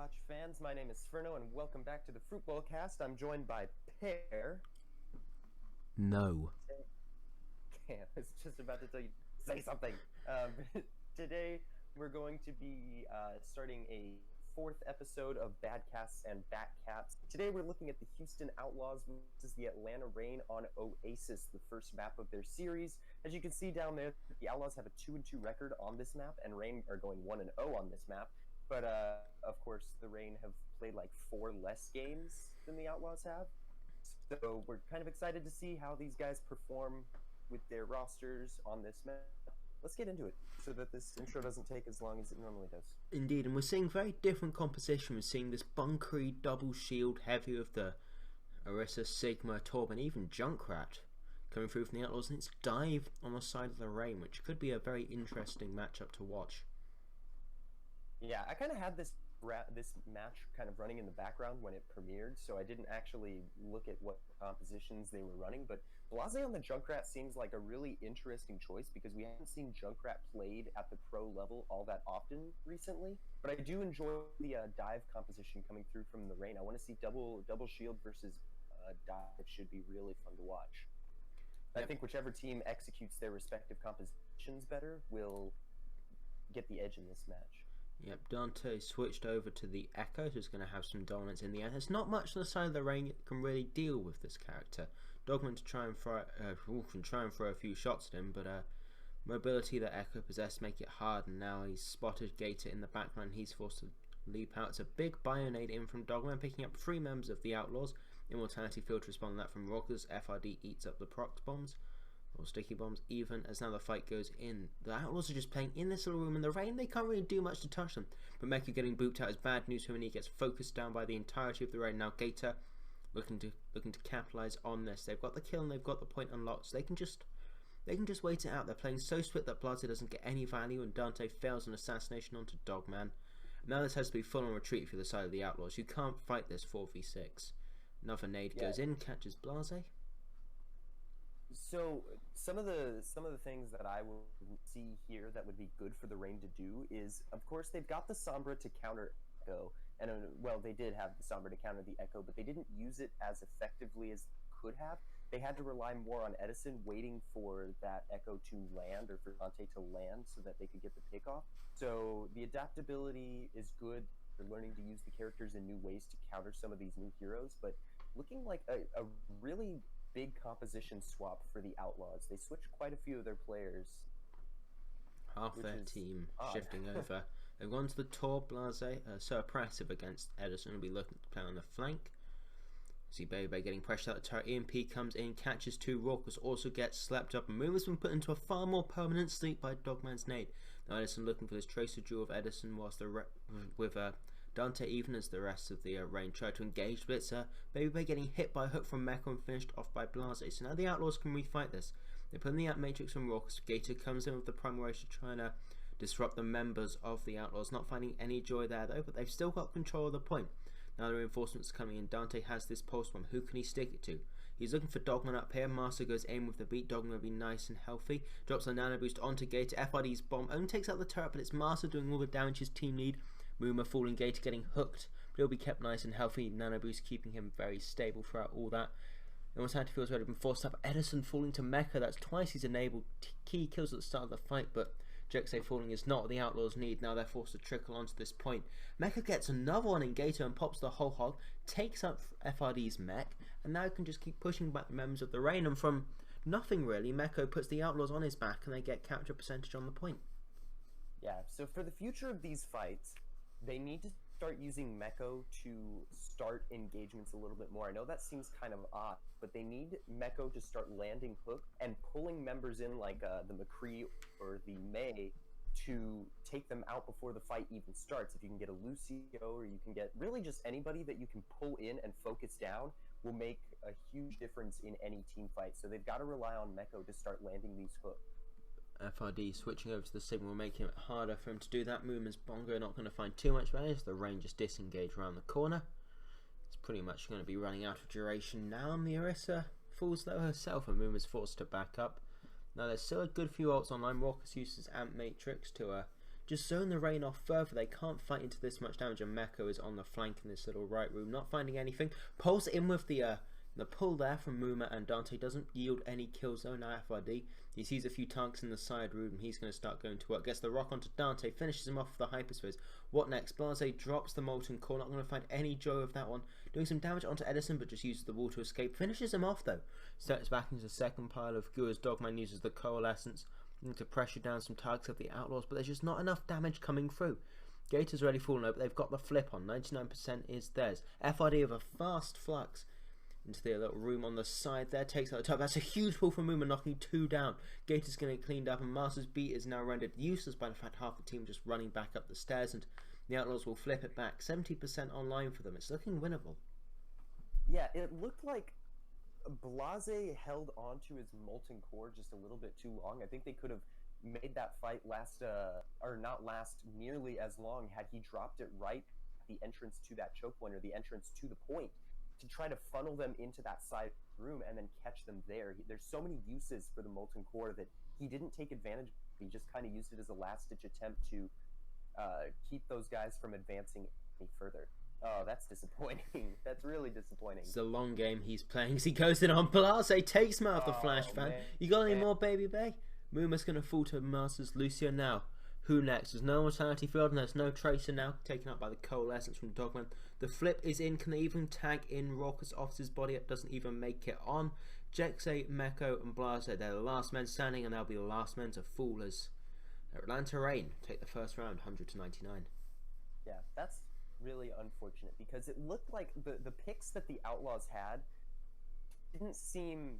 Overwatch fans, my name is Spherno and welcome back to the Fruitball Cast. I'm joined by Pear. No. I was just about to tell you, say something. Today we're going to be starting a fourth episode of Badcasts and Batcaps. Today we're looking at the Houston Outlaws versus the Atlanta Reign on Oasis, the first map of their series. As you can see down there, the Outlaws have a 2-2 record on this map, and Reign are going 1-0 on this map. But, of course, the Reign have played like 4 less games than the Outlaws have. So we're kind of excited to see how these guys perform with their rosters on this map. Let's get into it so that this intro doesn't take as long as it normally does. Indeed, and we're seeing very different composition. We're seeing this bunkery double shield heavy of the Orisa, Sigma, Torb, and even Junkrat coming through from the Outlaws, and it's Dive on the side of the Reign, which could be a very interesting matchup to watch. Yeah, I kind of had this match kind of running in the background when it premiered, so I didn't actually look at what compositions they were running, but Blase on the Junkrat seems like a really interesting choice because we haven't seen Junkrat played at the pro level all that often recently, but I do enjoy the Dive composition coming through from the Reign. I want to see double shield versus Dive. Should be really fun to watch. Yep. I think whichever team executes their respective compositions better will get the edge in this match. Yep, Dante switched over to the Echo, who's going to have some dominance in the end. There's not much on the side of the Reign that can really deal with this character. Dogman to try and throw a few shots at him, but mobility that Echo possessed make it hard, and now he's spotted Gator in the backline. He's forced to leap out. It's a big Bionade in from Dogman, picking up 3 members of the Outlaws. Immortality field to respond to that from Rockers. FRD eats up the proc bombs. Or sticky bombs, even as now the fight goes in. The Outlaws are just playing in this little room in the Reign. They can't really do much to touch them. But Mecha getting booped out is bad news for him, and he gets focused down by the entirety of the Reign. Now Gator looking to capitalize on this. They've got the kill and they've got the point unlocked, so they can just wait it out. They're playing so split that Blase doesn't get any value, and Dante fails an assassination onto Dogman. Now this has to be full on retreat for the side of the Outlaws. You can't fight this 4v6. Another nade goes in, catches Blase. So some of the things that I would see here that would be good for the Reign to do is, of course, they've got the Sombra to counter Echo, and well, they did have the Sombra to counter the Echo, but they didn't use it as effectively as they could have. They had to rely more on Edison waiting for that Echo to land, or for Dante to land, so that they could get the pick off. So the adaptability is good. They're learning to use the characters in new ways to counter some of these new heroes, but looking like a really big composition swap for the Outlaws. They switched quite a few of their players. Half their team shifting over. They've gone to the Torb. Blase, so oppressive against Edison. Will be looking to play on the flank. See Baby getting pressure out the turret. EMP comes in, catches 2. Raucous also gets slept up, and Moon's been put into a far more permanent sleep by Dogman's nade. Now Edison looking for this tracer duel of Edison, whilst with Dante, even as the rest of the Reign try to engage Blitzer. Baby getting hit by a hook from Mecha and finished off by Blase. So now the Outlaws can refight this. They put in the Out Matrix from Raucous. Gator comes in with the Primal Rage to try and disrupt the members of the Outlaws. Not finding any joy there though, but they've still got control of the point. Now the reinforcements coming in. Dante has this pulse bomb. Who can he stick it to? He's looking for Dogman up here. Master goes in with the beat. Dogman will be nice and healthy. Drops a nano boost onto Gator. FRD's bomb only takes out the turret, but it's Master doing all the damage. His team lead. Mooma falling, Gator getting hooked, but he'll be kept nice and healthy. Nano boost keeping him very stable throughout all that. Immortality feels already been forced up. Edison falling to Mecha. That's twice he's enabled key kills at the start of the fight, but Jexay falling is not what the Outlaws need. Now they're forced to trickle onto this point. Mecha gets another one in Gator and pops the whole hog, takes up FRD's mech, and now can just keep pushing back the members of the Reign, and from nothing really, Mecha puts the Outlaws on his back and they get capture percentage on the point. Yeah, so for the future of these fights, they need to start using Meko to start engagements a little bit more. I know that seems kind of odd, but they need Meko to start landing hook and pulling members in like the McCree or the May to take them out before the fight even starts. If you can get a Lucio, or you can get really just anybody that you can pull in and focus down, will make a huge difference in any team fight. So they've got to rely on Meko to start landing these hooks. FRD switching over to the Sigma will make it harder for him to do that. Movement's Bongo not going to find too much value as the Reign just disengage around the corner. It's pretty much going to be running out of duration now, and the Orisa falls though herself, and Movement's forced to back up. Now there's still a good few ults online. Raucous uses Amp Matrix to just zone the rain off further. They can't fight into this much damage, and Meko is on the flank in this little right room, not finding anything. Pulls in with the pull there from Muma, and Dante doesn't yield any kills though. Now FRD, he sees a few tanks in the side room, and he's going to start going to work. Gets the rock onto Dante, finishes him off with the hyperspheres. What next? Blase drops the molten core, not going to find any joy with that one. Doing some damage onto Edison, but just uses the wall to escape. Finishes him off though. Steps back into the second pile of goo as Dogman uses the coalescence to pressure down some targets of the Outlaws, but there's just not enough damage coming through. Gator's already fallen over, but they've got the flip on. 99% is theirs. FRD with a fast flux into the little room on the side there, takes out the top. That's a huge pull from Muma, knocking 2 down. Gator's going to get cleaned up, and Master's beat is now rendered useless by the fact half the team just running back up the stairs, and the Outlaws will flip it back. 70% online for them. It's looking winnable. Yeah, it looked like Blase held on to his molten core just a little bit too long. I think they could have made that fight last, or not last nearly as long had he dropped it right at the entrance to that choke point, or the entrance to the point, to try to funnel them into that side room and then catch them there. There's so many uses for the molten core that he didn't take advantage of. He just kind of used it as a last-ditch attempt to keep those guys from advancing any further. Oh, that's disappointing. That's really disappointing. It's a long game he's playing as he goes in on Blase, takes him out of the flash fan. You got any more, Baby Bay? Muma's going to fall to Masters. Lucio now. Who next? There's no mortality field, and there's no Tracer now, taken up by the coalescence from Dogman. The flip is in. Can they even tag in Raucous off his body? It doesn't even make it on. Jexe, Meko, and Blase, they're the last men standing, and they'll be the last men to fall as Atlanta Reign take the first round, 100-99. Yeah, that's really unfortunate, because it looked like the picks that the Outlaws had didn't seem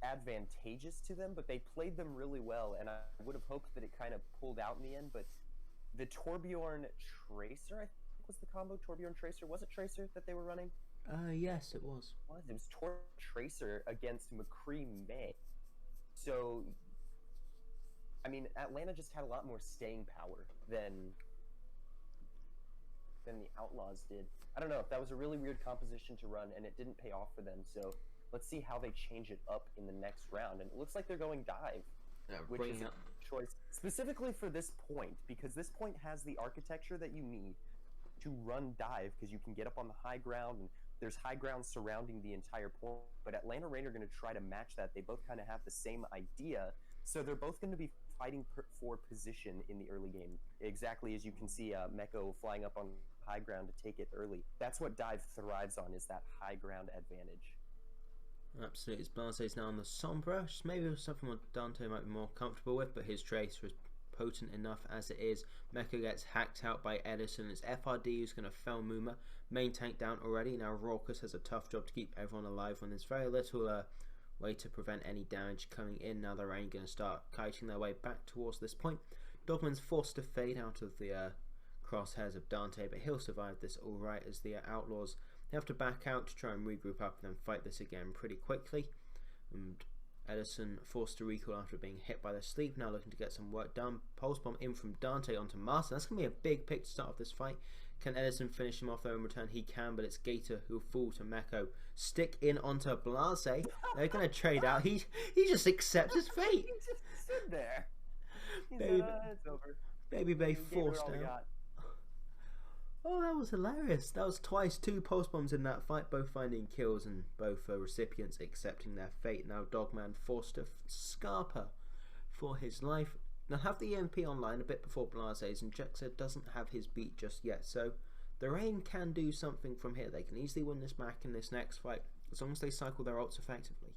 advantageous to them, but they played them really well, and I would have hoped that it kind of pulled out in the end. But the Torbjorn Tracer, I think was the combo. Torbjorn Tracer, was it Tracer that they were running? Yes, it was. It was Tracer against McCree May. So, I mean, Atlanta just had a lot more staying power than the Outlaws did. I don't know, that was a really weird composition to run, and it didn't pay off for them. So let's see how they change it up in the next round. And it looks like they're going dive, which is a choice specifically for this point, because this point has the architecture that you need to run dive, because you can get up on the high ground, and there's high ground surrounding the entire point. But Atlanta Reign are going to try to match that. They both kind of have the same idea, so they're both going to be fighting for position in the early game. Exactly as you can see Meko flying up on high ground to take it early. That's what dive thrives on, is that high ground advantage. Absolutely. Blase's now on the Sombra. Maybe something what Dante might be more comfortable with, but his Tracer is potent enough as it is. Meko gets hacked out by Edison. It's FRD who's going to fell Muma. Main tank down already. Now Raucous has a tough job to keep everyone alive when there's very little way to prevent any damage coming in. Now they're only going to start kiting their way back towards this point. Dogman's forced to fade out of the crosshairs of Dante, but he'll survive this alright, as the Outlaws have to back out to try and regroup up and then fight this again pretty quickly. And Edison forced to recall after being hit by the sleep, now looking to get some work done. Pulse bomb in from Dante onto Master. That's going to be a big pick to start off this fight. Can Edison finish him off though in return? He can, but it's Gator who'll fall to Meko. Stick in onto Blase. They're going to trade out. He just accepts his fate. He just stood there. It's over. Baby Bay forced out. Oh, that was hilarious. That was twice, 2 pulse bombs in that fight, both finding kills and both recipients accepting their fate. Now Dogman forced to Scarpa for his life. Now have the EMP online a bit before Blase's, and Jexe doesn't have his beat just yet, so the Reign can do something from here. They can easily win this back in this next fight, as long as they cycle their ults effectively.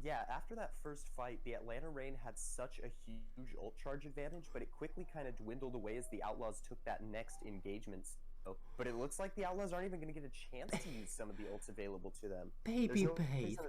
Yeah, after that first fight, the Atlanta Reign had such a huge ult charge advantage, but it quickly kind of dwindled away as the Outlaws took that next engagement. But it looks like the Outlaws aren't even going to get a chance to use some of the ults available to them. Baby Babe.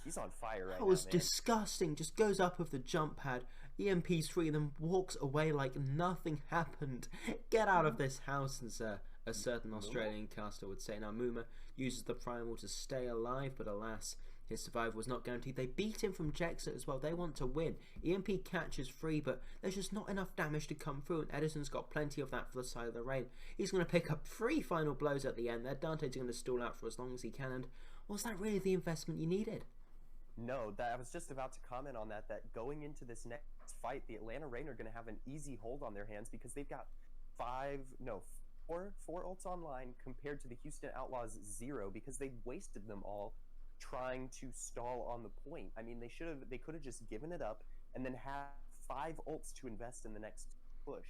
He's on fire right now, That was disgusting. Just goes up with the jump pad, EMPs free, then walks away like nothing happened. Get out of this house, as a certain Australian caster would say. Now Muma uses the primal to stay alive, but alas, his survival was not guaranteed. They beat him from Jexe as well. They want to win. EMP catches free, but there's just not enough damage to come through, and Edison's got plenty of that for the side of the Reign. He's going to pick up 3 final blows at the end there. Dante's going to stall out for as long as he can, and was that really the investment you needed? No, I was just about to comment on that going into this next fight, the Atlanta Reign are going to have an easy hold on their hands because they've got four ults online compared to the Houston Outlaws 0 because they wasted them all trying to stall on the point. I mean, they could have just given it up and then have 5 ults to invest in the next push.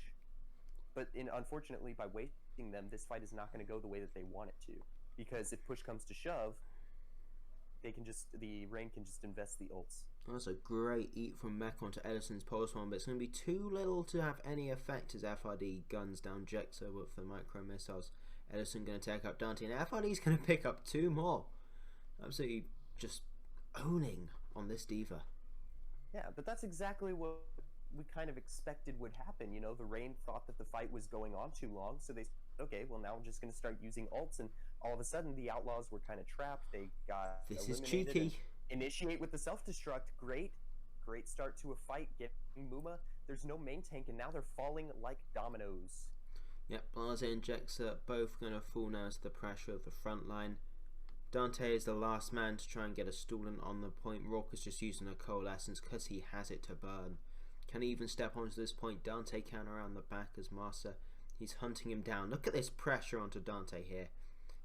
But unfortunately, by wasting them, this fight is not going to go the way that they want it to. Because if push comes to shove, the Reign can just invest the ults. That's a great eat from Mech onto Edison's pulse one, but it's going to be too little to have any effect as FRD guns down Jexa with the micro missiles. Edison going to take up Dante, and FRD's going to pick up 2 more. Absolutely just owning on this diva. Yeah, but that's exactly what we kind of expected would happen. You know, the Reign thought that the fight was going on too long, so they said, okay, well, now we're just going to start using ults, and all of a sudden the Outlaws were kind of trapped. They got This eliminated. Is cheeky. Initiate with the self-destruct. Great start to a fight. Getting Muma. There's no main tank, and now they're falling like dominoes. Yep, Blase and Jexa both going to fall now to the pressure of the front line. Dante is the last man to try and get a stolen on the point. Rourke is just using a coalescence because he has it to burn. Can he even step onto this point? Dante can around the back as Master. He's hunting him down. Look at this pressure onto Dante here.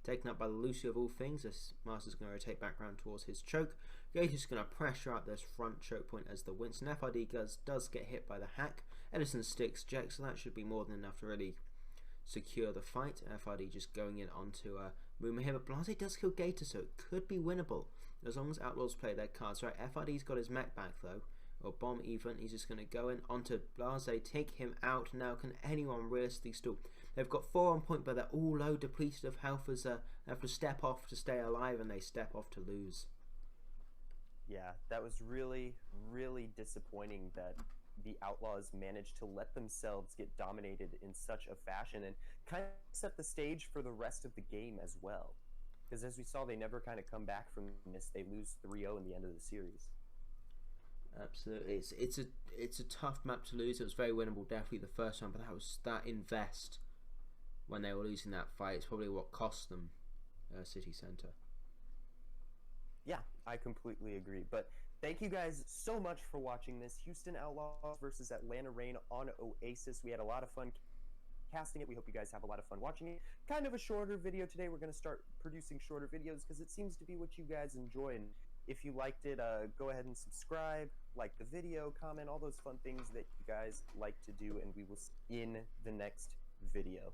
Taken up by Lucy of all things. This Master's going to rotate back around towards his choke. Gage is going to pressure up this front choke point as the Winston FRD does get hit by the hack. Edison sticks Jex, so that should be more than enough to really secure the fight. FRD just going in onto Muma here, but Blase does kill Gator, so it could be winnable as long as Outlaws play their cards right. FRD's got his mech back though, or bomb even. He's just going to go in onto Blase, take him out. Now can anyone realistically stall? They've got 4 on point, but they're all low, depleted of health as they have to step off to stay alive, and they step off to lose. Yeah, that was really, really disappointing that the Outlaws managed to let themselves get dominated in such a fashion and kind of set the stage for the rest of the game as well. Because as we saw, they never kind of come back from this. They lose 3-0 in the end of the series. Absolutely, it's a tough map to lose. It was very winnable, definitely the first one, but that invest when they were losing that fight. It's probably what cost them City Center. Yeah, I completely agree. But thank you guys so much for watching this Houston Outlaws versus Atlanta Reign on Oasis. We had a lot of fun casting it. We hope you guys have a lot of fun watching it. Kind of a shorter video today. We're going to start producing shorter videos because it seems to be what you guys enjoy. And if you liked it, go ahead and subscribe, like the video, comment, all those fun things that you guys like to do. And we will see you in the next video.